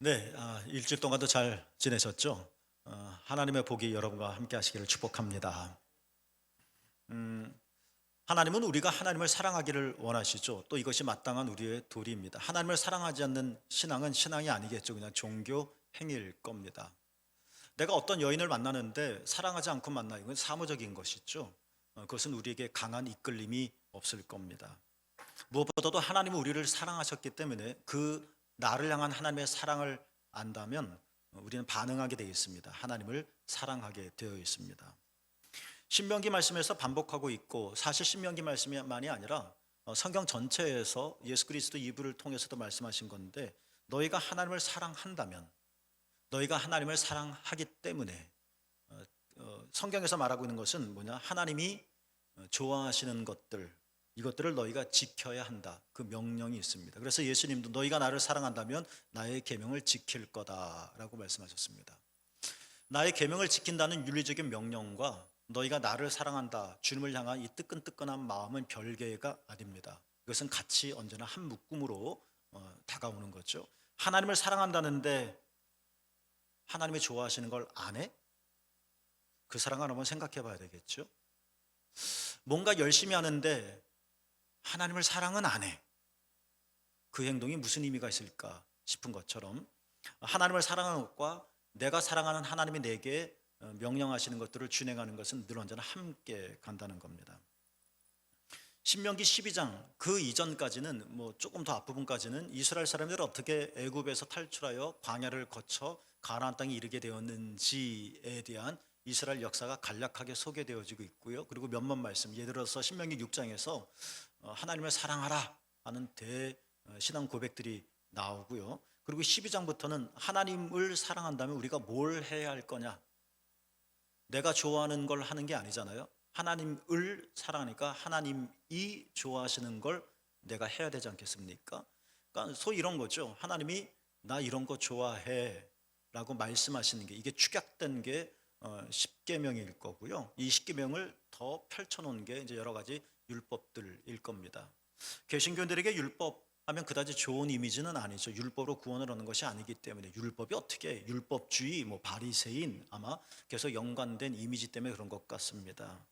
네, 일주일 동안도 잘 지내셨죠? 하나님의 복이 여러분과 함께 하시기를 축복합니다. 음, 하나님은 우리가 하나님을 사랑하기를 원하시죠. 또 이것이 마땅한 우리의 도리입니다. 하나님을 사랑하지 않는 신앙은 신앙이 아니겠죠. 그냥 종교 행위일 겁니다. 내가 어떤 여인을 만나는데 사랑하지 않고 만나, 이건 사무적인 것이죠. 그것은 우리에게 강한 이끌림이 없을 겁니다. 무엇보다도 하나님은 우리를 사랑하셨기 때문에 그 나를 향한 하나님의 사랑을 안다면 우리는 반응하게 되어 있습니다. 하나님을 사랑하게 되어 있습니다. 신명기 말씀에서 반복하고 있고, 사실 신명기 말씀만이 아니라 성경 전체에서 예수 그리스도 이브를 통해서도 말씀하신 건데, 너희가 하나님을 사랑한다면, 너희가 하나님을 사랑하기 때문에, 성경에서 말하고 있는 것은 뭐냐? 하나님이 좋아하시는 것들, 이것들을 너희가 지켜야 한다. 그 명령이 있습니다. 그래서 예수님도 너희가 나를 사랑한다면 나의 계명을 지킬 거다라고 말씀하셨습니다. 나의 계명을 지킨다는 윤리적인 명령과 너희가 나를 사랑한다, 주님을 향한 이 뜨끈뜨끈한 마음은 별개가 아닙니다. 이것은 같이 언제나 한 묶음으로 다가오는 거죠. 하나님을 사랑한다는데 하나님이 좋아하시는 걸 안 해? 그 사랑을 한번 생각해 봐야 되겠죠. 뭔가 열심히 하는데 하나님을 사랑은 안 해. 그 행동이 무슨 의미가 있을까 싶은 것처럼, 하나님을 사랑하는 것과 내가 사랑하는 하나님이 내게 명령하시는 것들을 준행하는 것은 늘 언제나 함께 간다는 겁니다. 신명기 12장 그 이전까지는, 조금 더 앞부분까지는 이스라엘 사람들이 어떻게 애굽에서 탈출하여 광야를 거쳐 가나안 땅에 이르게 되었는지에 대한 이스라엘 역사가 간략하게 소개되어지고 있고요. 그리고 몇몇 말씀, 예를 들어서 신명기 6장에서 하나님을 사랑하라 하는 신앙 고백들이 나오고요. 그리고 12장부터는 하나님을 사랑한다면 우리가 뭘 해야 할 거냐, 내가 좋아하는 걸 하는 게 아니잖아요. 하나님을 사랑하니까 하나님이 좋아하시는 걸 내가 해야 되지 않겠습니까? 그러니까 소위 이런 거죠. 하나님이 나 이런 거 좋아해 라고 말씀하시는 게, 이게 축약된 게 십계명일 거고요. 이 십계명을 더 펼쳐놓은 게 이제 여러 가지 율법들일 겁니다. 개신교인들에게 율법 하면 그다지 좋은 이미지는 아니죠. 율법으로 구원을 얻는 것이 아니기 때문에. 율법이 어떻게, 율법주의, 바리새인, 아마 계속 연관된 이미지 때문에 그런 것 같습니다.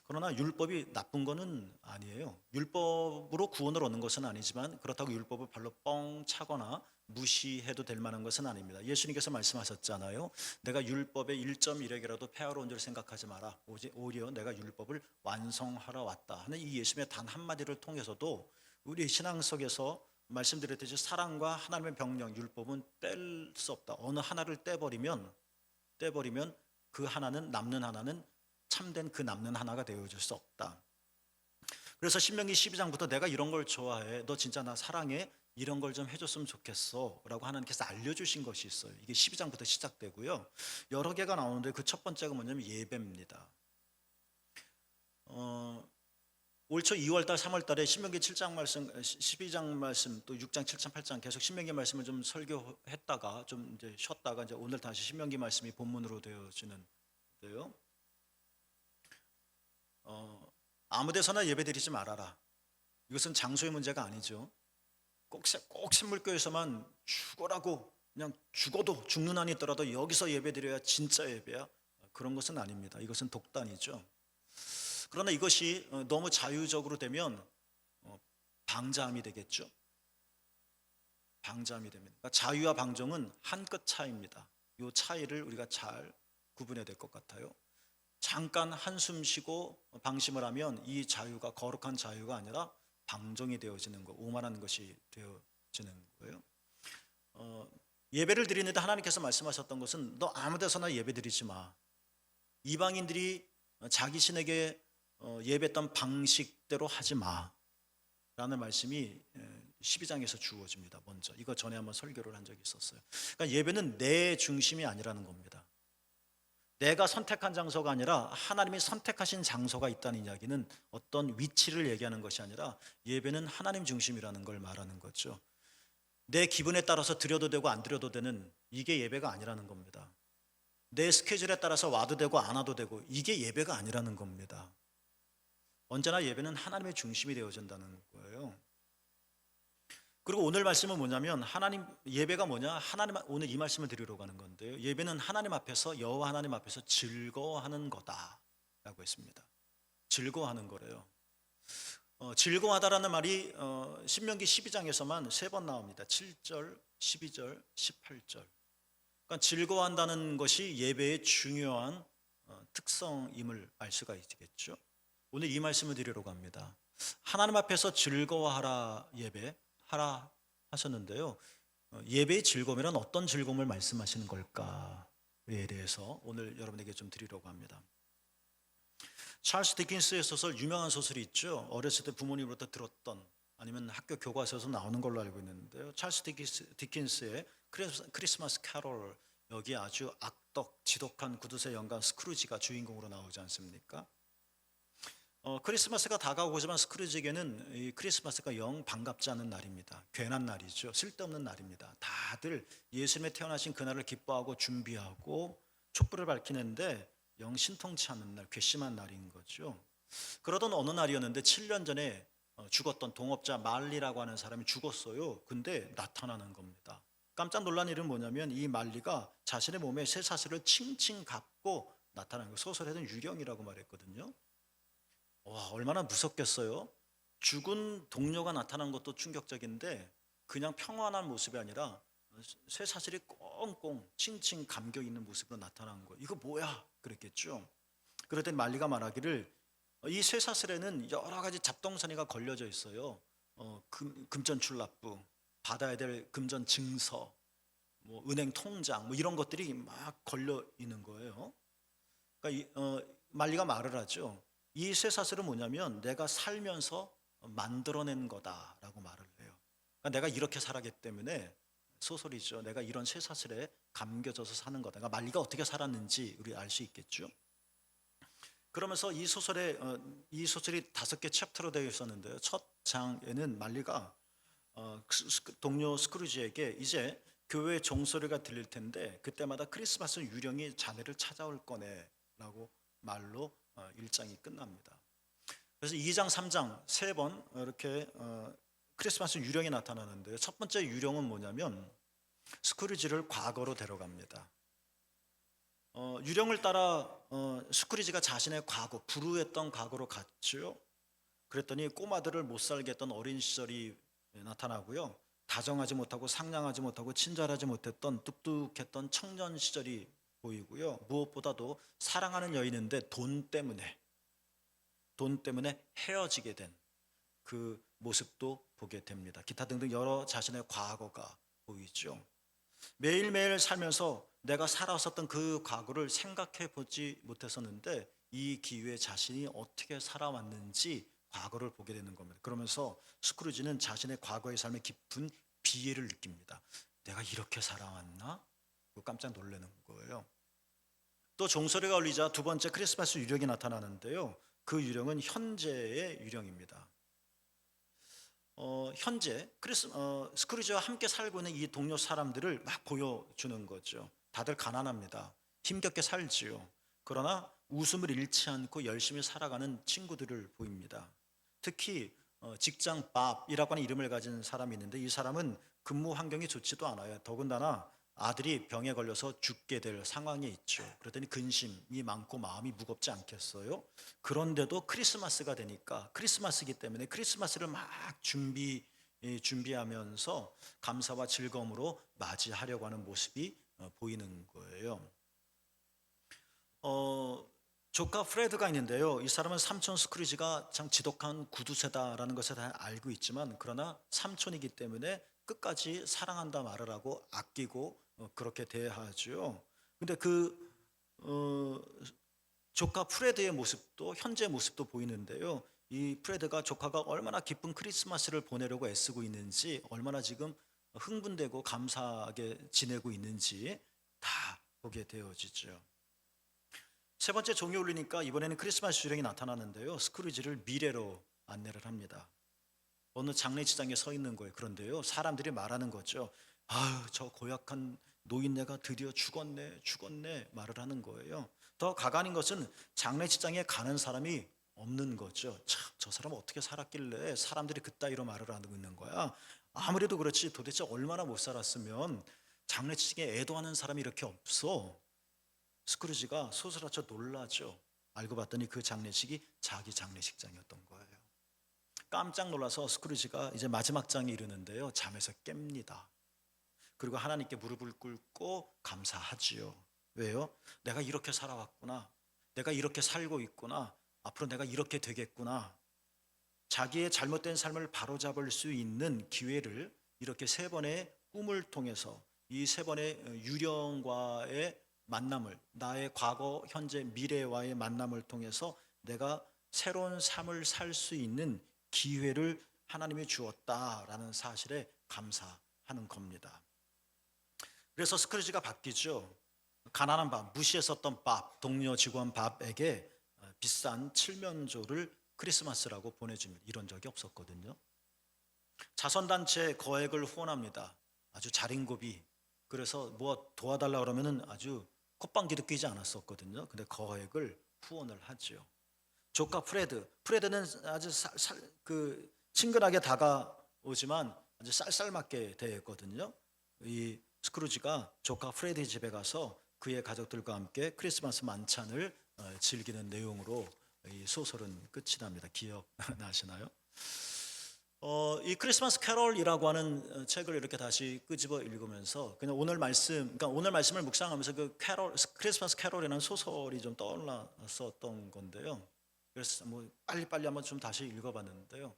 그러나 율법이 나쁜 것은 아니에요. 율법으로 구원을 얻는 것은 아니지만, 그렇다고 율법을 발로 뻥 차거나 무시해도 될 만한 것은 아닙니다. 예수님께서 말씀하셨잖아요. 내가 율법의 1.1획이라도 폐하러 온 줄 생각하지 마라. 오히려 내가 율법을 완성하러 왔다 하는 이 예수님의 단 한마디를 통해서도 우리 신앙 속에서 말씀드렸듯이 사랑과 하나님의 병령, 율법은 뗄 수 없다. 어느 하나를 떼버리면 그 하나는, 남는 하나는 참된 그 남는 하나가 되어줄 수 없다. 그래서 신명기 12장부터 내가 이런 걸 좋아해, 너 진짜 나 사랑해, 이런 걸 좀 해줬으면 좋겠어 라고 하나님께서 알려주신 것이 있어요. 이게 12장부터 시작되고요. 여러 개가 나오는데 그 첫 번째가 뭐냐면 예배입니다. 올 초 2월달 3월달에 신명기 7장 말씀, 12장 말씀, 또 6장 7장 8장 계속 신명기 말씀을 좀 설교했다가 좀 이제 쉬었다가 이제 오늘 다시 신명기 말씀이 본문으로 되어지는데요. 아무데서나 예배드리지 말아라. 이것은 장소의 문제가 아니죠. 꼭 샘물교에서만 죽어라고, 그냥 죽어도 죽는 한이 있더라도 여기서 예배드려야 진짜 예배야, 그런 것은 아닙니다. 이것은 독단이죠. 그러나 이것이 너무 자유적으로 되면 방자함이 되겠죠. 방자함이 됩니다. 그러니까 자유와 방종은 한 끗 차이입니다. 이 차이를 우리가 잘 구분해야 될 것 같아요. 잠깐 한숨 쉬고 방심을 하면 이 자유가 거룩한 자유가 아니라 방종이 되어지는 거, 오만한 것이 되어지는 거예요. 예배를 드리는데 하나님께서 말씀하셨던 것은 너 아무 데서나 예배 드리지 마. 이방인들이 자기 신에게 예배했던 방식대로 하지 마 라는 말씀이 12장에서 주어집니다. 먼저 이거 전에 한번 설교를 한 적이 있었어요. 그러니까 예배는 내 중심이 아니라는 겁니다. 내가 선택한 장소가 아니라 하나님이 선택하신 장소가 있다는 이야기는 어떤 위치를 얘기하는 것이 아니라 예배는 하나님 중심이라는 걸 말하는 거죠. 내 기분에 따라서 드려도 되고 안 드려도 되는, 이게 예배가 아니라는 겁니다. 내 스케줄에 따라서 와도 되고 안 와도 되고, 이게 예배가 아니라는 겁니다. 언제나 예배는 하나님의 중심이 되어진다는 거예요. 그리고 오늘 말씀은 뭐냐면 하나님 예배가 뭐냐? 하나님 오늘 이 말씀을 드리러 가는 건데요. 예배는 하나님 앞에서 여호와 하나님 앞에서 즐거워하는 거다라고 했습니다. 즐거워하는 거래요. 즐거워하다라는 말이 신명기 12장에서만 세 번 나옵니다. 7절, 12절, 18절. 그러니까 즐거워한다는 것이 예배의 중요한 특성임을 알 수가 있겠죠. 오늘 이 말씀을 드리려고 합니다. 하나님 앞에서 즐거워하라 예배하라 하셨는데요. 예배의 즐거움이란 어떤 즐거움을 말씀하시는 걸까에 대해서 오늘 여러분에게 좀 드리려고 합니다. 찰스 디킨스의 소설 유명한 소설이 있죠. 어렸을 때 부모님으로부터 들었던 아니면 학교 교과서에서 나오는 걸로 알고 있는데요. 찰스 디킨스의 크리스마스 캐롤 여기 아주 악덕 지독한 구두쇠 영감 스크루지가 주인공으로 나오지 않습니까? 크리스마스가 다가오고 있지만 스크루지에게는 이 크리스마스가 영 반갑지 않은 날입니다. 괜한 날이죠. 쓸데없는 날입니다. 다들 예수님의 태어나신 그날을 기뻐하고 준비하고 촛불을 밝히는데 영 신통치 않은 날, 괘씸한 날인 거죠. 그러던 어느 날이었는데 7년 전에 죽었던 동업자 말리라고 하는 사람이 죽었어요. 근데 나타나는 겁니다. 깜짝 놀란 일은 뭐냐면 이 말리가 자신의 몸에 쇠사슬을 칭칭 감고 나타나는 거. 소설에는 유령이라고 말했거든요. 와, 얼마나 무섭겠어요. 죽은 동료가 나타난 것도 충격적인데 그냥 평안한 모습이 아니라 쇠사슬이 꽁꽁 칭칭 감겨 있는 모습으로 나타난 거예요. 이거 뭐야? 그랬겠죠. 그랬더니 말리가 말하기를 이 쇠사슬에는 여러 가지 잡동사니가 걸려져 있어요. 금전 출납부, 받아야 될 금전 증서, 뭐 은행 통장, 뭐 이런 것들이 막 걸려 있는 거예요. 그러니까 말리가 말을 하죠. 이 쇠사슬은 뭐냐면 내가 살면서 만들어낸 거다라고 말을 해요. 그러니까 내가 이렇게 살았기 때문에 소설이죠. 내가 이런 쇠사슬에 감겨져서 사는 거다. 그러니까 말리가 어떻게 살았는지 우리 알 수 있겠죠. 그러면서 이 소설이 5개 챕터로 되어 있었는데요. 첫 장에는 말리가 동료 스크루지에게 이제 교회 종소리가 들릴 텐데 그때마다 크리스마스 유령이 자네를 찾아올 거네라고 말로 1장이 끝납니다. 그래서 2장, 3장 세 번 이렇게 크리스마스 유령이 나타나는데요. 첫 번째 유령은 뭐냐면 스크루지를 과거로 데려갑니다. 유령을 따라 스크루지가 자신의 과거, 불우했던 과거로 갔죠. 그랬더니 꼬마들을 못 살게 했던 어린 시절이 나타나고요. 다정하지 못하고 상냥하지 못하고 친절하지 못했던 뚝뚝했던 청년 시절이 보이고요. 무엇보다도 사랑하는 여인인데 돈 때문에 헤어지게 된 그 모습도 보게 됩니다. 기타 등등 여러 자신의 과거가 보이죠. 매일매일 살면서 내가 살아왔었던 그 과거를 생각해 보지 못했었는데 이 기회에 자신이 어떻게 살아왔는지 과거를 보게 되는 겁니다. 그러면서 스크루지는 자신의 과거의 삶에 깊은 비애를 느낍니다. 내가 이렇게 살아왔나? 깜짝 놀라는 거예요. 또 종소리가 울리자 두 번째 크리스마스 유령이 나타나는데요. 그 유령은 현재의 유령입니다. 현재 스크루지와 함께 살고 있는 이 동료 사람들을 막 보여주는 거죠. 다들 가난합니다. 힘겹게 살지요. 그러나 웃음을 잃지 않고 열심히 살아가는 친구들을 보입니다. 특히 직장 밥이라고 하는 이름을 가진 사람이 있는데 이 사람은 근무 환경이 좋지도 않아요. 더군다나 아들이 병에 걸려서 죽게 될 상황에 있죠. 그랬더니 근심이 많고 마음이 무겁지 않겠어요? 그런데도 크리스마스가 되니까 크리스마스이기 때문에 크리스마스를 막 준비하면서 감사와 즐거움으로 맞이하려고 하는 모습이 보이는 거예요. 조카 프레드가 있는데요. 이 사람은 삼촌 스크루지가 참 지독한 구두쇠다라는 것을 다 알고 있지만 그러나 삼촌이기 때문에 끝까지 사랑한다 말을 하고 아끼고 그렇게 대하죠. 근데 조카 프레드의 모습도 현재 모습도 보이는데요. 이 프레드가 조카가 얼마나 기쁜 크리스마스를 보내려고 애쓰고 있는지 얼마나 지금 흥분되고 감사하게 지내고 있는지 다 보게 되어지죠. 세 번째 종이 울리니까 이번에는 크리스마스 유령이 나타나는데요. 스크루지를 미래로 안내를 합니다. 어느 장례식장에 서 있는 거예요. 그런데요, 사람들이 말하는 거죠. 아유, 저 고약한 노인네가 드디어 죽었네 말을 하는 거예요. 더 가관인 것은 장례식장에 가는 사람이 없는 거죠. 참, 저 사람 어떻게 살았길래 사람들이 그따위로 말을 하고 있는 거야. 아무래도 그렇지 도대체 얼마나 못 살았으면 장례식에 애도하는 사람이 이렇게 없어. 스크루지가 소스라쳐 놀라죠. 알고 봤더니 그 장례식이 자기 장례식장이었던 거예요. 깜짝 놀라서 스크루지가 이제 마지막 장에 이르는데요, 잠에서 깹니다. 그리고 하나님께 무릎을 꿇고 감사하지요. 왜요? 내가 이렇게 살아왔구나. 내가 이렇게 살고 있구나. 앞으로 내가 이렇게 되겠구나. 자기의 잘못된 삶을 바로잡을 수 있는 기회를 이렇게 세 번의 꿈을 통해서, 이 세 번의 유령과의 만남을, 나의 과거, 현재, 미래와의 만남을 통해서 내가 새로운 삶을 살 수 있는 기회를 하나님이 주었다라는 사실에 감사하는 겁니다. 그래서 스크루지가 바뀌죠. 가난한 밥, 무시했었던 밥, 동료 직원 밥에게 비싼 칠면조를 크리스마스라고 보내줍니다. 이런 적이 없었거든요. 자선단체 거액을 후원합니다. 아주 자린고비. 그래서 뭐 도와달라 그러면은 아주 콧방귀도 뀌지 않았었거든요. 근데 거액을 후원을 하죠. 조카 프레드는 아주 친근하게 다가오지만 아주 쌀쌀맞게 대했거든요. 이 스크루지가 조카 프레드 집에 가서 그의 가족들과 함께 크리스마스 만찬을 즐기는 내용으로 이 소설은 끝이 납니다. 기억나시나요? 이 크리스마스 캐롤이라고 하는 책을 이렇게 다시 끄집어 읽으면서 그냥 오늘 말씀을 묵상하면서 크리스마스 캐롤이라는 소설이 좀 떠올랐었던 건데요. 그래서 뭐 빨리빨리 한번 좀 다시 읽어봤는데요.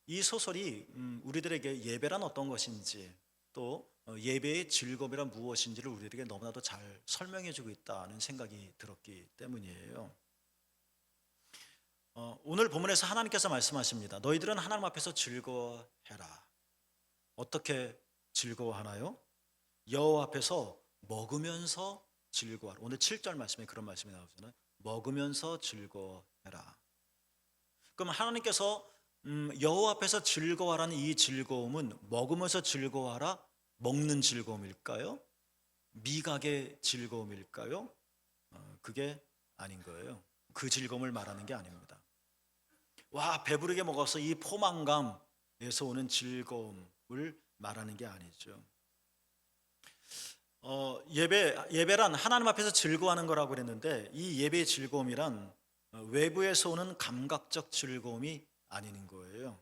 이 소설이 우리들에게 예배란 어떤 것인지, 또 예배의 즐거움이란 무엇인지를 우리들에게 너무나도 잘 설명해주고 있다는 생각이 들었기 때문이에요. 오늘 본문에서 하나님께서 말씀하십니다. 너희들은 하나님 앞에서 즐거워해라. 어떻게 즐거워하나요? 여호와 앞에서 먹으면서 즐거워하라. 오늘 7절 말씀에 그런 말씀이 나오잖아요. 먹으면서 즐거워해라. 그럼 하나님께서 여호와 앞에서 즐거워하라는 이 즐거움은 먹으면서 즐거워하라, 먹는 즐거움일까요? 미각의 즐거움일까요? 그게 아닌 거예요. 그 즐거움을 말하는 게 아닙니다. 와, 배부르게 먹어서 이 포만감에서 오는 즐거움을 말하는 게 아니죠. 예배란 하나님 앞에서 즐거워하는 거라고 그랬는데, 이 예배의 즐거움이란 외부에서 오는 감각적 즐거움이 아닌 거예요.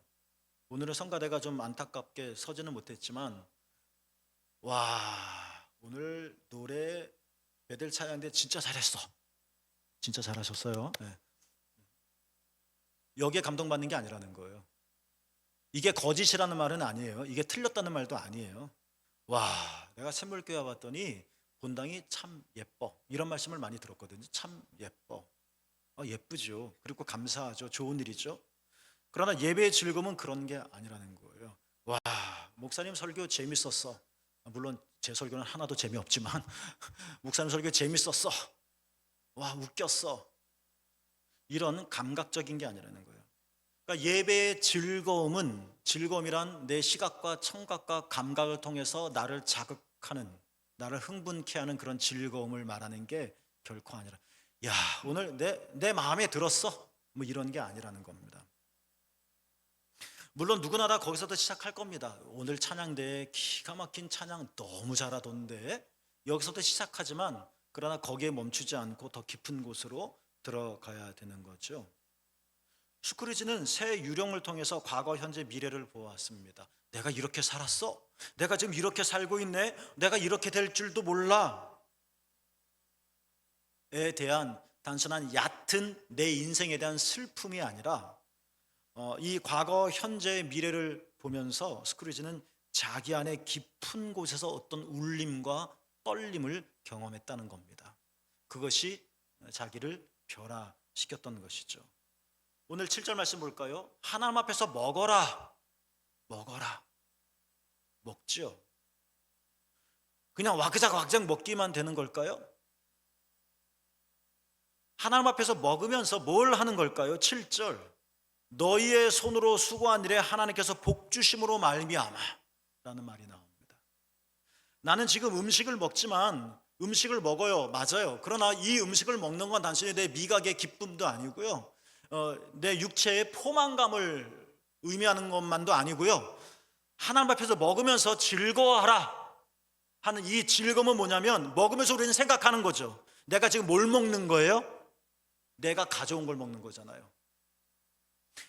오늘은 성가대가 좀 안타깝게 서지는 못했지만, 와, 오늘 노래 베델 찬양대 진짜 잘했어. 진짜 잘하셨어요. 네. 여기에 감동받는 게 아니라는 거예요. 이게 거짓이라는 말은 아니에요. 이게 틀렸다는 말도 아니에요. 와, 내가 샘물교회 와봤더니 본당이 참 예뻐. 이런 말씀을 많이 들었거든요. 참 예뻐. 예쁘죠. 그리고 감사하죠. 좋은 일이죠. 그러나 예배의 즐거움은 그런 게 아니라는 거예요. 와, 목사님 설교 재밌었어. 물론 제 설교는 하나도 재미없지만 목사님 설교 재밌었어. 와, 웃겼어. 이런 감각적인 게 아니라는 거예요. 그러니까 예배의 즐거움이란 내 시각과 청각과 감각을 통해서 나를 자극하는, 나를 흥분케 하는 그런 즐거움을 말하는 게 결코 아니라, 야, 오늘 내 마음에 들었어. 뭐 이런 게 아니라는 겁니다. 물론 누구나 다 거기서도 시작할 겁니다. 오늘 찬양대에 기가 막힌 찬양 너무 잘하던데, 여기서도 시작하지만 그러나 거기에 멈추지 않고 더 깊은 곳으로 들어가야 되는 거죠. 스크루지는 새 유령을 통해서 과거, 현재, 미래를 보았습니다. 내가 이렇게 살았어? 내가 지금 이렇게 살고 있네? 내가 이렇게 될 줄도 몰라? 에 대한 단순한 얕은 내 인생에 대한 슬픔이 아니라 이 과거, 현재, 미래를 보면서 스크루지는 자기 안에 깊은 곳에서 어떤 울림과 떨림을 경험했다는 겁니다. 그것이 자기를 변화시켰던 것이죠. 오늘 7절 말씀 볼까요? 하나님 앞에서 먹어라. 먹죠. 그냥 와그작 먹기만 되는 걸까요? 하나님 앞에서 먹으면서 뭘 하는 걸까요? 7절. 너희의 손으로 수고한 일에 하나님께서 복 주심으로 말미암아 라는 말이 나옵니다. 나는 지금 음식을 먹지만, 음식을 먹어요. 맞아요. 그러나 이 음식을 먹는 건 단순히 내 미각의 기쁨도 아니고요. 내 육체의 포만감을 의미하는 것만도 아니고요. 하나님 앞에서 먹으면서 즐거워하라 하는 이 즐거움은 뭐냐면, 먹으면서 우리는 생각하는 거죠. 내가 지금 뭘 먹는 거예요? 내가 가져온 걸 먹는 거잖아요.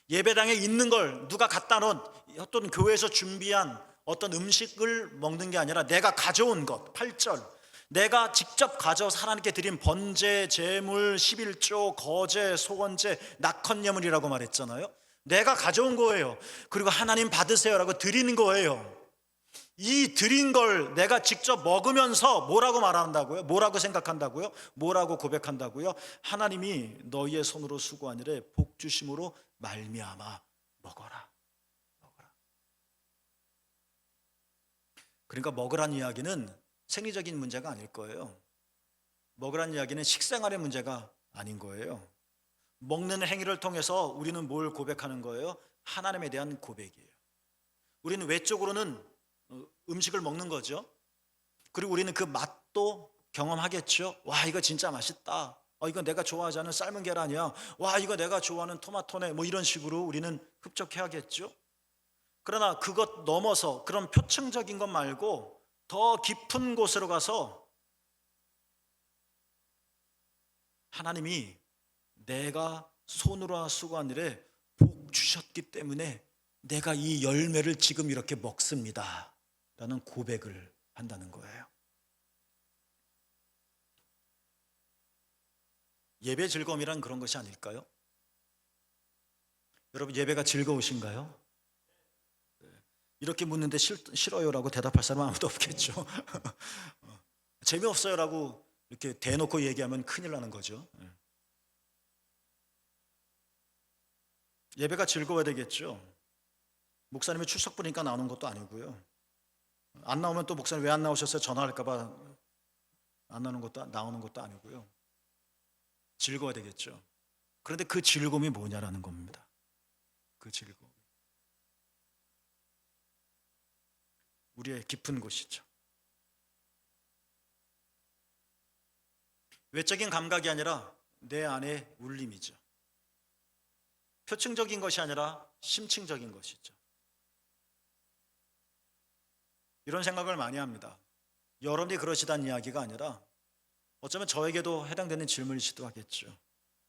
예배당에 있는 걸 누가 갖다 놓은 어떤 교회에서 준비한 어떤 음식을 먹는 게 아니라 내가 가져온 것. 8절, 내가 직접 가져서 하나님께 드린 번제, 제물, 11조, 거제, 소원제, 낙헌예물이라고 말했잖아요. 내가 가져온 거예요. 그리고 하나님 받으세요라고 드리는 거예요. 이 드린 걸 내가 직접 먹으면서 뭐라고 말한다고요? 뭐라고 생각한다고요? 뭐라고 고백한다고요? 하나님이 너희의 손으로 수고한 일에 복 주심으로 말미암아 먹어라. 먹어라. 그러니까 먹으란 이야기는 생리적인 문제가 아닐 거예요. 먹으란 이야기는 식생활의 문제가 아닌 거예요. 먹는 행위를 통해서 우리는 뭘 고백하는 거예요? 하나님에 대한 고백이에요. 우리는 외적으로는 음식을 먹는 거죠. 그리고 우리는 그 맛도 경험하겠죠. 와, 이거 진짜 맛있다. 이거 내가 좋아하지 않은 삶은 계란이야. 와, 이거 내가 좋아하는 토마토네. 뭐 이런 식으로 우리는 흡족해하겠죠. 그러나 그것 넘어서 그런 표층적인 것 말고 더 깊은 곳으로 가서 하나님이 내가 손으로 수고한 일에 복 주셨기 때문에 내가 이 열매를 지금 이렇게 먹습니다 라는 고백을 한다는 거예요. 예배 즐거움이란 그런 것이 아닐까요? 여러분, 예배가 즐거우신가요? 이렇게 묻는데 싫어요라고 대답할 사람은 아무도 없겠죠. 재미없어요라고 이렇게 대놓고 얘기하면 큰일 나는 거죠. 예배가 즐거워야 되겠죠. 목사님이 출석 부니까 나오는 것도 아니고요. 안 나오면 또 목사님 왜 안 나오셨어요? 전화할까 봐 안 나오는 것도 아니고요. 즐거워야 되겠죠. 그런데 그 즐거움이 뭐냐라는 겁니다. 그 즐거움, 우리의 깊은 곳이죠. 외적인 감각이 아니라 내 안의 울림이죠. 표층적인 것이 아니라 심층적인 것이죠. 이런 생각을 많이 합니다. 여러분이 그러시다는 이야기가 아니라 어쩌면 저에게도 해당되는 질문이시도 하겠죠.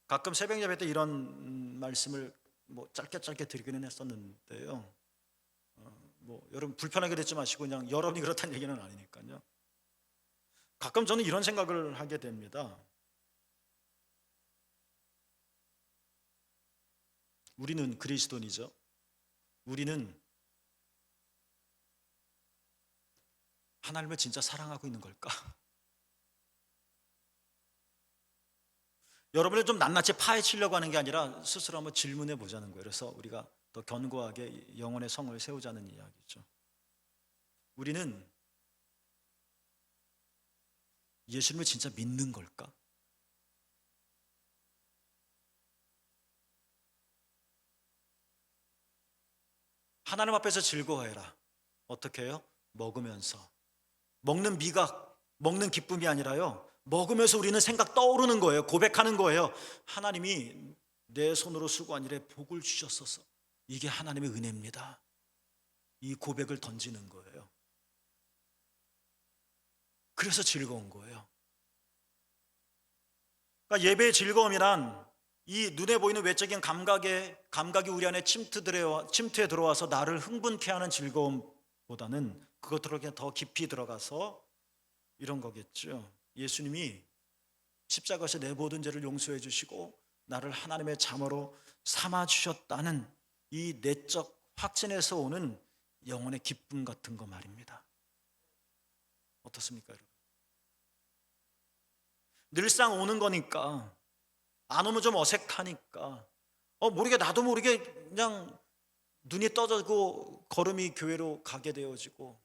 가끔 새벽 예배 때 이런 말씀을 짧게 드리기는 했었는데요. 여러분 불편하게 듣지 마시고 그냥 여러분이 그렇다는 얘기는 아니니까요. 가끔 저는 이런 생각을 하게 됩니다. 우리는 그리스도인이죠. 우리는 하나님을 진짜 사랑하고 있는 걸까? 여러분을 좀 낱낱이 파헤치려고 하는 게 아니라 스스로 한번 질문해 보자는 거예요. 그래서 우리가 더 견고하게 영혼의 성을 세우자는 이야기죠. 우리는 예수님을 진짜 믿는 걸까? 하나님 앞에서 즐거워해라. 어떻게 해요? 먹으면서. 먹는 미각, 먹는 기쁨이 아니라요, 먹으면서 우리는 생각 떠오르는 거예요. 고백하는 거예요. 하나님이 내 손으로 수고한 일에 복을 주셨어서 이게 하나님의 은혜입니다. 이 고백을 던지는 거예요. 그래서 즐거운 거예요. 그러니까 예배의 즐거움이란 이 눈에 보이는 외적인 감각이 우리 안에 침투해 들어와서 나를 흥분케 하는 즐거움보다는 그것들에게 더 깊이 들어가서 이런 거겠죠. 예수님이 십자가에서 내 모든 죄를 용서해 주시고 나를 하나님의 자녀로 삼아 주셨다는 이 내적 확신에서 오는 영혼의 기쁨 같은 거 말입니다. 어떻습니까, 여러분? 늘상 오는 거니까 안 오면 좀 어색하니까 모르게 나도 모르게 그냥 눈이 떠지고 걸음이 교회로 가게 되어지고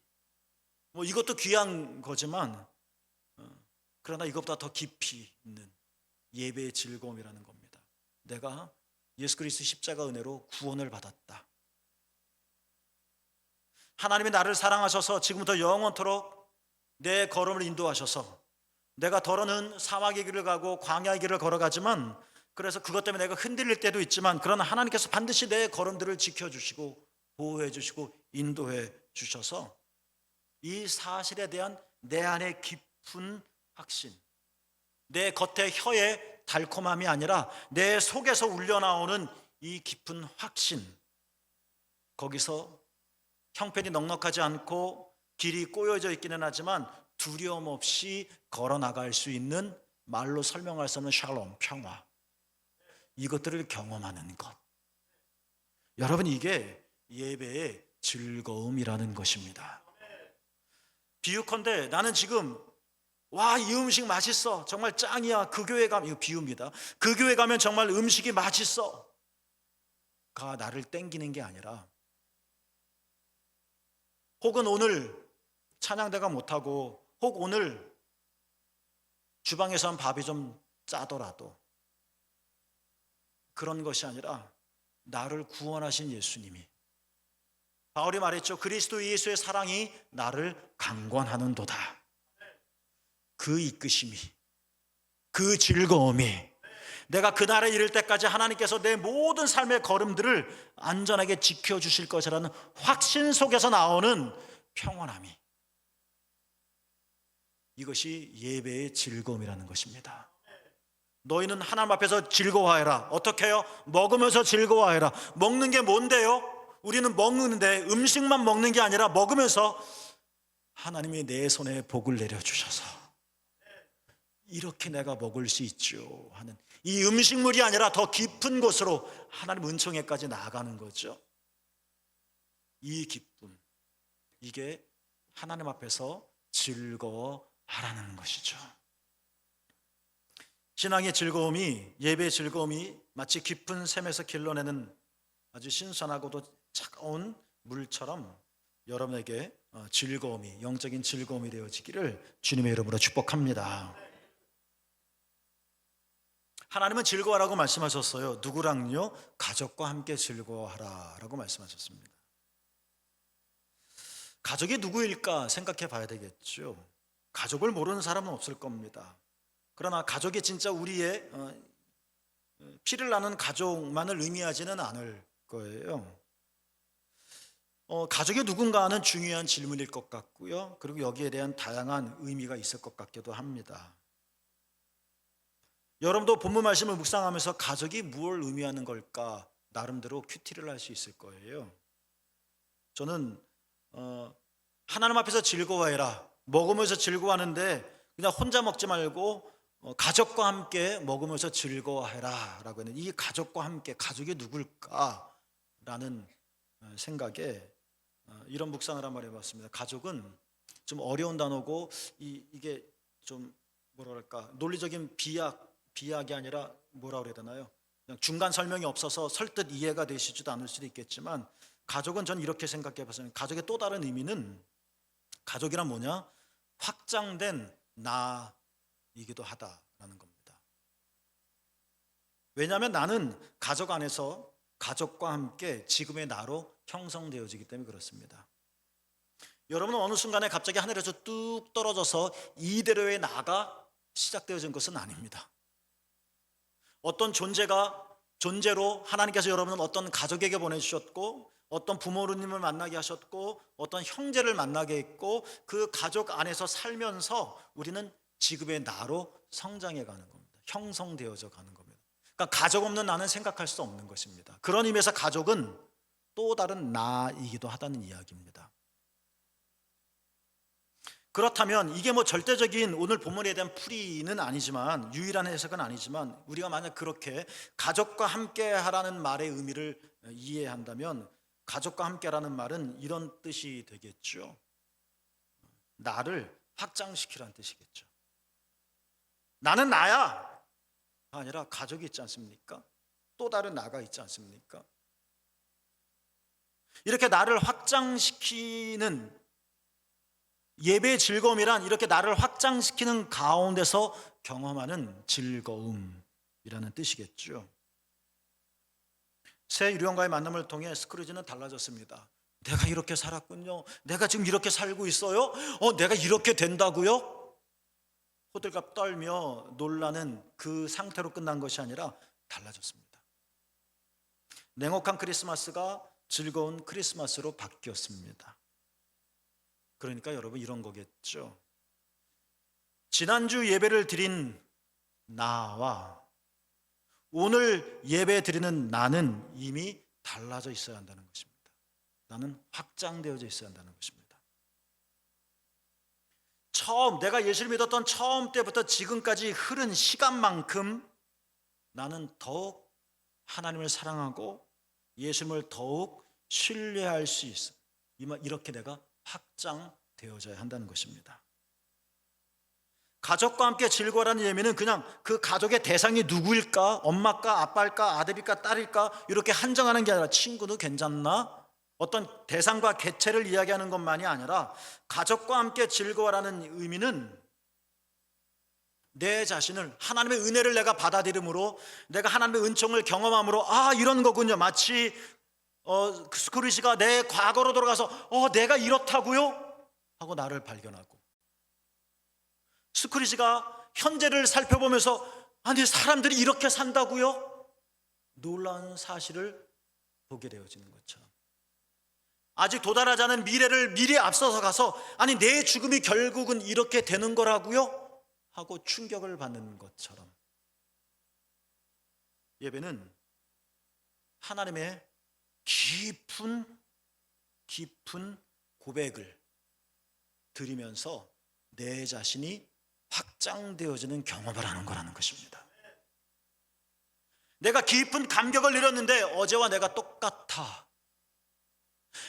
이것도 귀한 거지만 그러나 이것보다 더 깊이 있는 예배의 즐거움이라는 겁니다. 내가 예수 그리스도 십자가 은혜로 구원을 받았다. 하나님이 나를 사랑하셔서 지금부터 영원토록 내 걸음을 인도하셔서 내가 더러는 사막의 길을 가고 광야의 길을 걸어가지만 그래서 그것 때문에 내가 흔들릴 때도 있지만 그러나 하나님께서 반드시 내 걸음들을 지켜주시고 보호해 주시고 인도해 주셔서 이 사실에 대한 내 안의 깊은 확신, 내 겉의 혀의 달콤함이 아니라 내 속에서 울려나오는 이 깊은 확신, 거기서 형편이 넉넉하지 않고 길이 꼬여져 있기는 하지만 두려움 없이 걸어나갈 수 있는, 말로 설명할 수 없는 샬롬, 평화, 이것들을 경험하는 것. 여러분, 이게 예배의 즐거움이라는 것입니다. 비유컨대 나는 지금 와, 이 음식 맛있어, 정말 짱이야, 그 교회 가면, 이거 비유입니다, 그 교회 가면 정말 음식이 맛있어 가 나를 땡기는 게 아니라, 혹은 오늘 찬양대가 못하고 혹 오늘 주방에선 밥이 좀 짜더라도 그런 것이 아니라 나를 구원하신 예수님이, 바울이 말했죠. 그리스도 예수의 사랑이 나를 강권하는도다. 그 이끄심이, 그 즐거움이, 내가 그날에 이를 때까지 하나님께서 내 모든 삶의 걸음들을 안전하게 지켜주실 것이라는 확신 속에서 나오는 평온함이, 이것이 예배의 즐거움이라는 것입니다. 너희는 하나님 앞에서 즐거워하라. 어떻게 해요? 먹으면서 즐거워하라. 먹는 게 뭔데요? 우리는 먹는데 음식만 먹는 게 아니라 먹으면서 하나님이 내 손에 복을 내려주셔서 이렇게 내가 먹을 수 있죠 하는, 이 음식물이 아니라 더 깊은 곳으로 하나님 은총에까지 나아가는 거죠. 이 기쁨, 이게 하나님 앞에서 즐거워하라는 것이죠. 신앙의 즐거움이, 예배의 즐거움이 마치 깊은 샘에서 길러내는 아주 신선하고도 차가운 물처럼 여러분에게 즐거움이, 영적인 즐거움이 되어지기를 주님의 이름으로 축복합니다. 하나님은 즐거워하라고 말씀하셨어요. 누구랑요? 가족과 함께 즐거워하라 라고 말씀하셨습니다. 가족이 누구일까 생각해 봐야 되겠죠. 가족을 모르는 사람은 없을 겁니다. 그러나 가족이 진짜 우리의 피를 나눈 가족만을 의미하지는 않을 거예요. 가족이 누군가는 중요한 질문일 것 같고요. 그리고 여기에 대한 다양한 의미가 있을 것 같기도 합니다. 여러분도 본문 말씀을 묵상하면서 가족이 무엇을 의미하는 걸까 나름대로 큐티를 할 수 있을 거예요. 저는 하나님 앞에서 즐거워해라, 먹으면서 즐거워하는데 그냥 혼자 먹지 말고 가족과 함께 먹으면서 즐거워해라 라고 하는, 이 가족과 함께, 가족이 누굴까라는 생각에 이런 묵상을 한번 해봤습니다. 가족은 좀 어려운 단어고 이게 좀 뭐랄까 논리적인 비약이 아니라 뭐라 그래야 되나요? 그냥 중간 설명이 없어서 설득 이해가 되시지도 않을 수도 있겠지만, 가족은 전 이렇게 생각해 봤어요. 가족의 또 다른 의미는, 가족이란 뭐냐? 확장된 나이기도 하다라는 겁니다. 왜냐하면 나는 가족 안에서 가족과 함께 지금의 나로 형성되어지기 때문에 그렇습니다. 여러분은 어느 순간에 갑자기 하늘에서 뚝 떨어져서 이대로의 나가 시작되어진 것은 아닙니다. 어떤 존재로 하나님께서 여러분은 어떤 가족에게 보내주셨고, 어떤 부모님을 만나게 하셨고, 어떤 형제를 만나게 했고, 그 가족 안에서 살면서 우리는 지금의 나로 성장해 가는 겁니다. 형성되어져 가는 겁니다. 그러니까 가족 없는 나는 생각할 수 없는 것입니다. 그런 의미에서 가족은 또 다른 나이기도 하다는 이야기입니다. 그렇다면 이게 뭐 절대적인 오늘 본문에 대한 풀이는 아니지만, 유일한 해석은 아니지만, 우리가 만약 그렇게 가족과 함께 하라는 말의 의미를 이해한다면, 가족과 함께 하라는 말은 이런 뜻이 되겠죠. 나를 확장시키라는 뜻이겠죠. 나는 나야 아니라 가족이 있지 않습니까? 또 다른 나가 있지 않습니까? 이렇게 나를 확장시키는, 예배의 즐거움이란 이렇게 나를 확장시키는 가운데서 경험하는 즐거움이라는 뜻이겠죠. 새 유령과의 만남을 통해 스크루지는 달라졌습니다. 내가 이렇게 살았군요. 내가 지금 이렇게 살고 있어요. 내가 이렇게 된다고요? 호들갑 떨며 놀라는 그 상태로 끝난 것이 아니라 달라졌습니다. 냉혹한 크리스마스가 즐거운 크리스마스로 바뀌었습니다. 그러니까 여러분 이런 거겠죠. 지난주 예배를 드린 나와 오늘 예배 드리는 나는 이미 달라져 있어야 한다는 것입니다. 나는 확장되어져 있어야 한다는 것입니다. 내가 예수를 믿었던 처음 때부터 지금까지 흐른 시간만큼 나는 더욱 하나님을 사랑하고 예수님을 더욱 신뢰할 수 있어. 이렇게 내가 확장되어져야 한다는 것입니다. 가족과 함께 즐거워라는 의미는 그냥 그 가족의 대상이 누구일까? 엄마일까? 아빠일까? 아들일까? 딸일까? 이렇게 한정하는 게 아니라 친구도 괜찮나? 어떤 대상과 개체를 이야기하는 것만이 아니라 가족과 함께 즐거워라는 의미는 내 자신을 하나님의 은혜를 내가 받아들임으로 내가 하나님의 은총을 경험함으로 이런 거군요. 마치 스크루지가 내 과거로 돌아가서 내가 이렇다고요? 하고 나를 발견하고 스크루지가 현재를 살펴보면서 아니 사람들이 이렇게 산다고요? 놀라운 사실을 보게 되어지는 것처럼 아직 도달하지 않은 미래를 미리 앞서서 가서 아니 내 죽음이 결국은 이렇게 되는 거라고요? 하고 충격을 받는 것처럼 예배는 하나님의 깊은 고백을 드리면서 내 자신이 확장되어지는 경험을 하는 거라는 것입니다. 내가 깊은 감격을 누렸는데 어제와 내가 똑같아.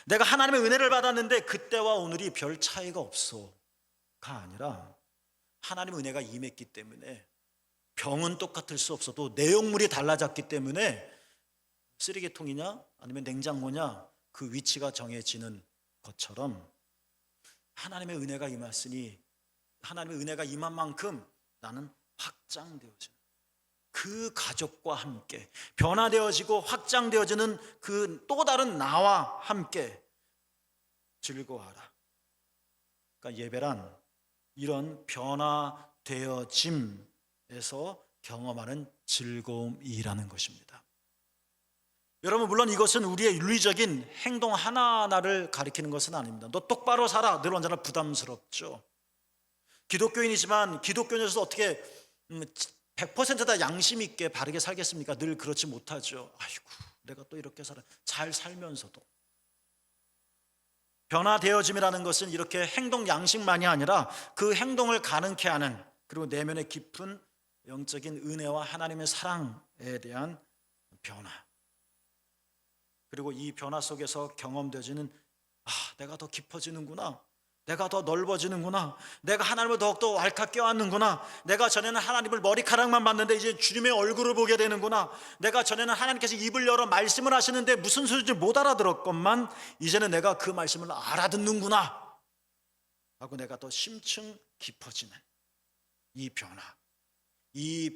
내가 하나님의 은혜를 받았는데 그때와 오늘이 별 차이가 없어가 아니라 하나님의 은혜가 임했기 때문에 병은 똑같을 수 없어도 내용물이 달라졌기 때문에 쓰레기통이냐 아니면 냉장고냐 그 위치가 정해지는 것처럼 하나님의 은혜가 임했으니 하나님의 은혜가 임한 만큼 나는 확장되어지는 그 가족과 함께 변화되어지고 확장되어지는 그 또 다른 나와 함께 즐거워하라. 그러니까 예배란 이런 변화되어짐에서 경험하는 즐거움이라는 것입니다. 여러분 물론 이것은 우리의 윤리적인 행동 하나하나를 가리키는 것은 아닙니다. 너 똑바로 살아 늘 언제나 부담스럽죠. 기독교인이지만 기독교인에서 어떻게 100%다 양심 있게 바르게 살겠습니까? 늘 그렇지 못하죠. 아이고 내가 또 이렇게 살아 잘 살면서도 변화되어짐이라는 것은 이렇게 행동 양식만이 아니라 그 행동을 가능케 하는 그리고 내면의 깊은 영적인 은혜와 하나님의 사랑에 대한 변화 그리고 이 변화 속에서 경험되어지는 내가 더 깊어지는구나 내가 더 넓어지는구나 내가 하나님을 더욱더 왈칵 껴안는구나 내가 전에는 하나님을 머리카락만 봤는데 이제 주님의 얼굴을 보게 되는구나 내가 전에는 하나님께서 입을 열어 말씀을 하시는데 무슨 소리인지 못 알아들었건만 이제는 내가 그 말씀을 알아듣는구나 하고 내가 더 심층 깊어지는 이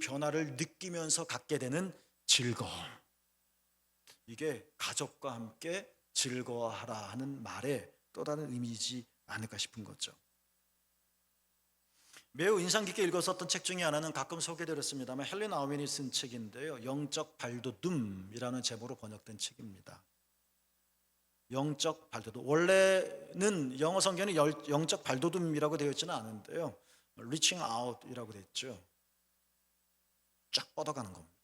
변화를 느끼면서 갖게 되는 즐거움 이게 가족과 함께 즐거워하라 하는 말의 또 다른 의미이지 않을까 싶은 거죠. 매우 인상 깊게 읽었었던 책 중에 하나는 가끔 소개드렸습니다만 헬렌 아우멘이 쓴 책인데요. 영적 발돋움이라는 제목으로 번역된 책입니다. 영적 발돋움. 원래는 영어 성경에 영적 발돋움이라고 되어 있지는 않은데요. reaching out이라고 되어 있죠. 쫙 뻗어가는 겁니다.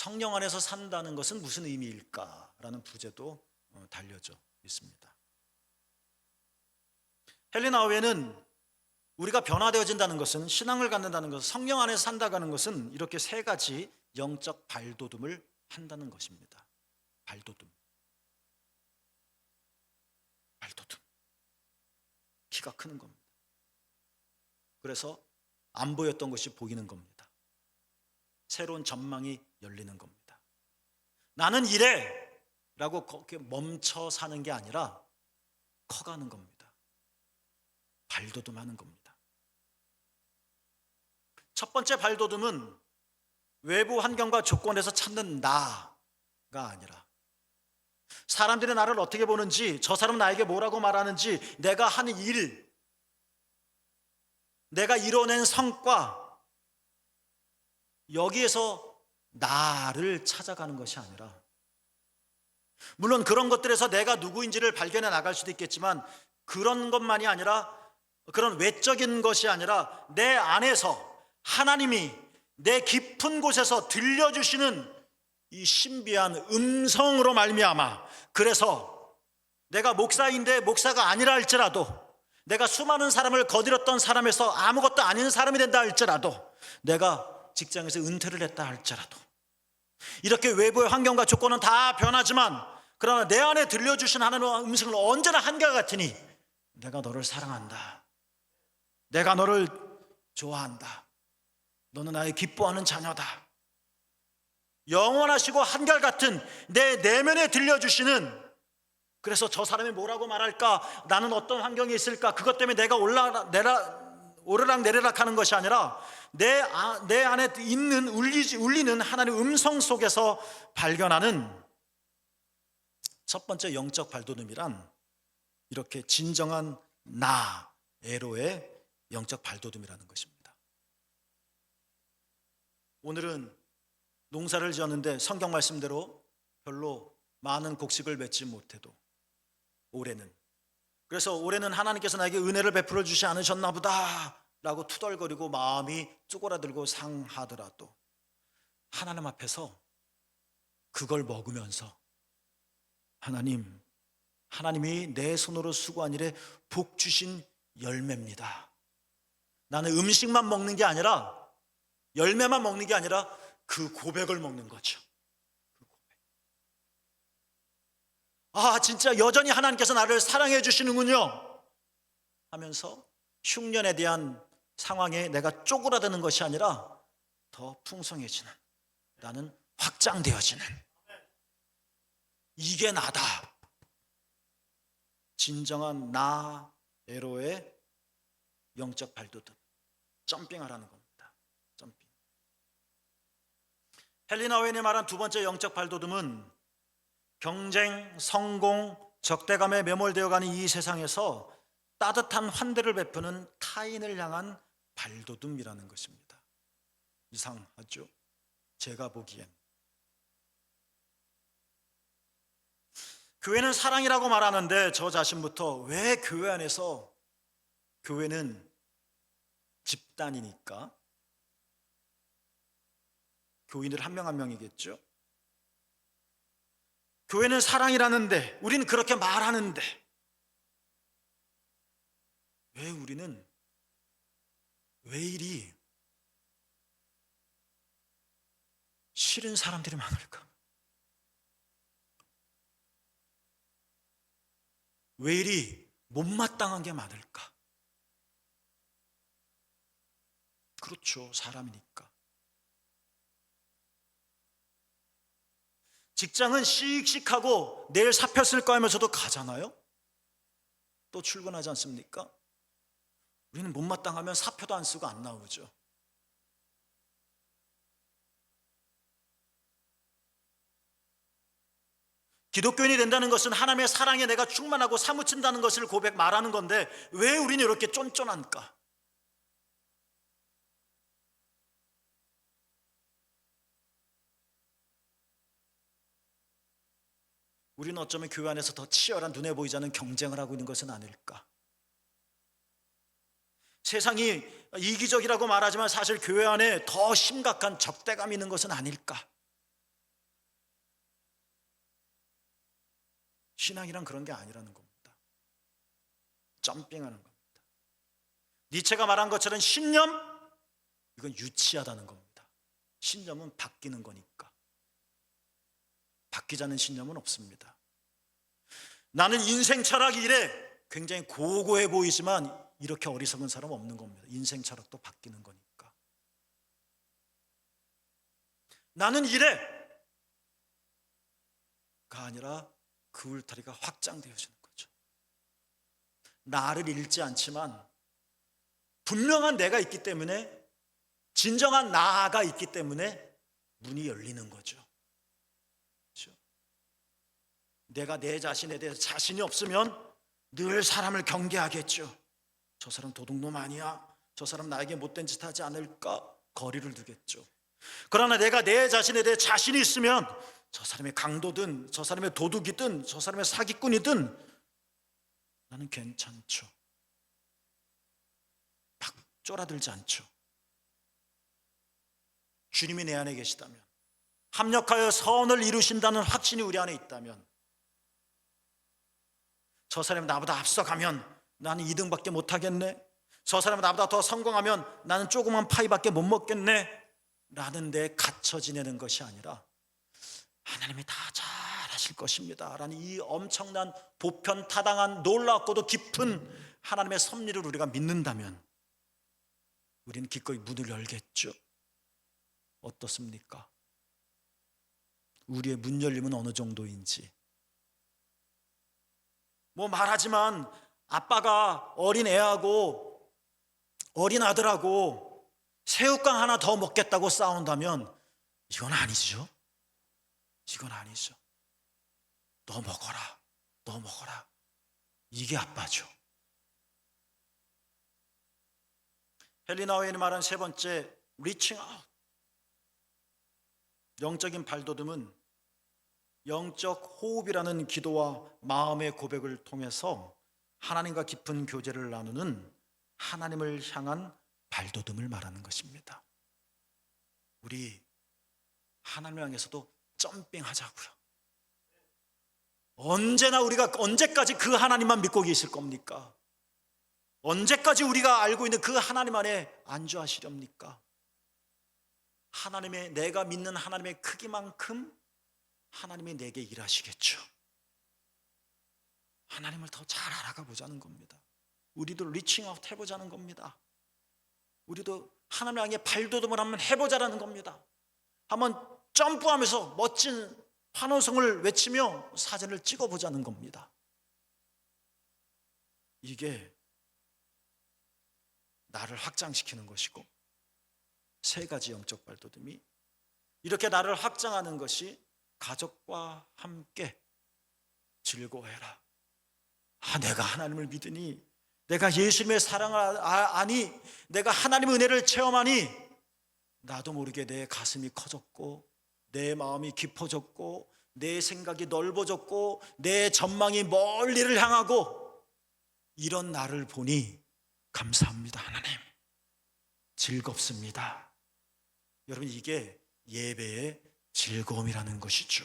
성령 안에서 산다는 것은 무슨 의미일까라는 부제도 달려져 있습니다. 헬렌 아우엔은 우리가 변화되어진다는 것은 신앙을 갖는다는 것은 성령 안에서 산다는 것은 이렇게 세 가지 영적 발돋움을 한다는 것입니다. 발돋움. 키가 크는 겁니다. 그래서 안 보였던 것이 보이는 겁니다. 새로운 전망이 열리는 겁니다. 나는 이래 라고 그렇게 멈춰 사는 게 아니라 커가는 겁니다. 발돋움하는 겁니다. 첫 번째 발돋움은 외부 환경과 조건에서 찾는 나가 아니라 사람들이 나를 어떻게 보는지 저 사람은 나에게 뭐라고 말하는지 내가 하는 일 내가 이뤄낸 성과, 여기에서 나를 찾아가는 것이 아니라, 물론 그런 것들에서 내가 누구인지를 발견해 나갈 수도 있겠지만, 그런 것만이 아니라, 그런 외적인 것이 아니라 내 안에서 하나님이 내 깊은 곳에서 들려주시는 이 신비한 음성으로 말미암아, 그래서 내가 목사인데 목사가 아니라 할지라도, 내가 수많은 사람을 거들었던 사람에서 아무것도 아닌 사람이 된다 할지라도, 내가 직장에서 은퇴를 했다 할지라도, 이렇게 외부의 환경과 조건은 다 변하지만 그러나 내 안에 들려주신 하나님의 음성은 언제나 한결같으니, 내가 너를 사랑한다, 내가 너를 좋아한다, 너는 나의 기뻐하는 자녀다, 영원하시고 한결같은 내 내면에 들려주시는, 그래서 저 사람이 뭐라고 말할까, 나는 어떤 환경에 있을까, 그것 때문에 내가 오르락내리락 하는 것이 아니라 내 안에 있는 울리는 하나님의 음성 속에서 발견하는 첫 번째 영적 발돋움이란, 이렇게 진정한 나, 에로의 영적 발돋움이라는 것입니다. 오늘은 농사를 지었는데 성경 말씀대로 별로 많은 곡식을 맺지 못해도 올해는 하나님께서 나에게 은혜를 베풀어 주지 않으셨나 보다 라고 투덜거리고 마음이 쪼그라들고 상하더라도, 하나님 앞에서 그걸 먹으면서 하나님이 내 손으로 수고한 일에 복 주신 열매입니다, 나는 음식만 먹는 게 아니라, 열매만 먹는 게 아니라 그 고백을 먹는 거죠. 그 고백. 아, 진짜 여전히 하나님께서 나를 사랑해 주시는군요 하면서 흉년에 대한 상황에 내가 쪼그라드는 것이 아니라 더 풍성해지는, 나는 확장되어지는, 이게 나다. 진정한 나, 에로의 영적 발돋움, 점핑하라는 겁니다. 점핑. 헬리나 웬이 말한 두 번째 영적 발돋움은, 경쟁, 성공, 적대감에 매몰되어가는 이 세상에서 따뜻한 환대를 베푸는 타인을 향한 발돋움이라는 것입니다. 이상하죠? 제가 보기엔. 교회는 사랑이라고 말하는데 저 자신부터, 왜 교회 안에서, 교회는 집단이니까 교인들 한 명 한 명이겠죠. 교회는 사랑이라는데, 우리는 그렇게 말하는데, 왜 우리는 왜 이리 싫은 사람들이 많을까? 왜 이리 못마땅한 게 많을까? 그렇죠, 사람이니까. 직장은 씩씩하고 내일 사표 쓸 거 하면서도 가잖아요. 또 출근하지 않습니까? 우리는 못마땅하면 사표도 안 쓰고 안 나오죠. 기독교인이 된다는 것은 하나님의 사랑에 내가 충만하고 사무친다는 것을 말하는 건데, 왜 우리는 이렇게 쫀쫀한가? 우리는 어쩌면 교회 안에서 더 치열한, 눈에 보이지 않는 경쟁을 하고 있는 것은 아닐까? 세상이 이기적이라고 말하지만 사실 교회 안에 더 심각한 적대감이 있는 것은 아닐까? 신앙이란 그런 게 아니라는 겁니다. 점핑하는 겁니다. 니체가 말한 것처럼 신념, 이건 유치하다는 겁니다. 신념은 바뀌는 거니까. 바뀌지 않는 신념은 없습니다. 나는 인생 철학이 이래, 굉장히 고고해 보이지만 이렇게 어리석은 사람 없는 겁니다. 인생 철학도 바뀌는 거니까. 나는 이래가 아니라 그 울타리가 확장되어지는 거죠. 나를 잃지 않지만 분명한 내가 있기 때문에, 진정한 나가 있기 때문에 문이 열리는 거죠. 그렇죠? 내가 내 자신에 대해서 자신이 없으면 늘 사람을 경계하겠죠. 저 사람 도둑놈 아니야? 저 사람 나에게 못된 짓 하지 않을까 거리를 두겠죠. 그러나 내가 내 자신에 대해 자신이 있으면 저 사람의 강도든 저 사람의 도둑이든 저 사람의 사기꾼이든 나는 괜찮죠. 막 쫄아들지 않죠. 주님이 내 안에 계시다면, 합력하여 선을 이루신다는 확신이 우리 안에 있다면, 저 사람이 나보다 앞서가면 나는 2등밖에 못하겠네, 저 사람이 나보다 더 성공하면 나는 조그만 파이밖에 못 먹겠네 라는 데 갇혀 지내는 것이 아니라 하나님이 다 잘하실 것입니다 라는 이 엄청난 보편타당한 놀랍고도 깊은 하나님의 섭리를 우리가 믿는다면 우리는 기꺼이 문을 열겠죠. 어떻습니까? 우리의 문 열림은 어느 정도인지. 뭐 말하지만 아빠가 어린 애하고 어린 아들하고 새우깡 하나 더 먹겠다고 싸운다면 이건 아니죠. 이건 아니죠. 너 먹어라, 너 먹어라. 이게 아빠죠. 헬리나 오웬이 말한 세 번째, 리칭 아웃. 영적인 발돋움은 영적 호흡이라는 기도와 마음의 고백을 통해서 하나님과 깊은 교제를 나누는 하나님을 향한 발돋움을 말하는 것입니다. 우리 하나님을 향해서도 점핑하자고요. 언제나 우리가 언제까지 그 하나님만 믿고 계실 겁니까? 언제까지 우리가 알고 있는 그 하나님 안에 안주하시렵니까? 하나님의, 내가 믿는 하나님의 크기만큼 하나님이 내게 일하시겠죠. 하나님을 더 잘 알아가 보자는 겁니다. 우리도 리칭아웃 해보자는 겁니다. 우리도 하나님 향해 발돋움을 한번 해보자라는 겁니다. 한번 점프하면서 멋진 환호성을 외치며 사진을 찍어보자는 겁니다. 이게 나를 확장시키는 것이고, 세 가지 영적 발돋움이 이렇게 나를 확장하는 것이 가족과 함께 즐거워해라. 내가 하나님을 믿으니, 내가 예수님의 사랑을 아니, 내가 하나님의 은혜를 체험하니 나도 모르게 내 가슴이 커졌고 내 마음이 깊어졌고 내 생각이 넓어졌고 내 전망이 멀리를 향하고, 이런 나를 보니 감사합니다. 하나님, 즐겁습니다. 여러분, 이게 예배의 즐거움이라는 것이죠.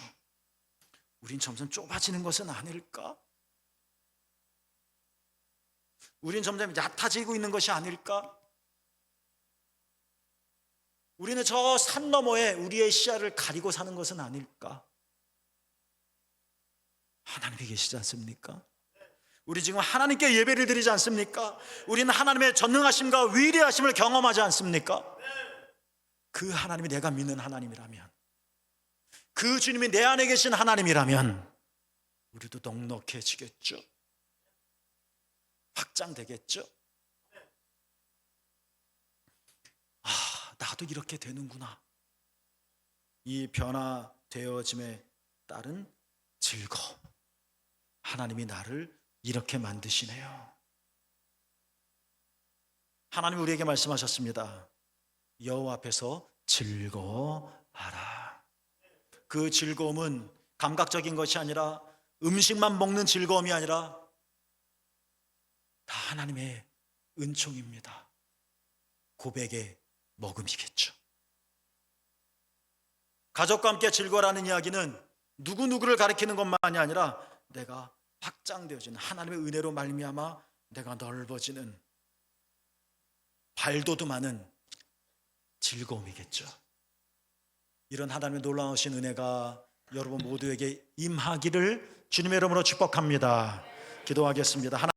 우린 점점 좁아지는 것은 아닐까? 우린 점점 얕아지고 있는 것이 아닐까? 우리는 저 산 너머에 우리의 시야를 가리고 사는 것은 아닐까? 하나님이 계시지 않습니까? 우리 지금 하나님께 예배를 드리지 않습니까? 우리는 하나님의 전능하심과 위대하심을 경험하지 않습니까? 그 하나님이 내가 믿는 하나님이라면, 그 주님이 내 안에 계신 하나님이라면 우리도 넉넉해지겠죠. 확장되겠죠. 나도 이렇게 되는구나. 이 변화되어짐에 따른 즐거움. 하나님이 나를 이렇게 만드시네요. 하나님이 우리에게 말씀하셨습니다. 여호와 앞에서 즐거워하라. 그 즐거움은 감각적인 것이 아니라, 음식만 먹는 즐거움이 아니라 다 하나님의 은총입니다. 고백의 먹음이겠죠. 가족과 함께 즐거워라는 이야기는 누구누구를 가리키는 것만이 아니라 내가 확장되어지는, 하나님의 은혜로 말미암아 내가 넓어지는, 발돋움하는 즐거움이겠죠. 이런 하나님의 놀라우신 은혜가 여러분 모두에게 임하기를 주님의 이름으로 축복합니다. 기도하겠습니다.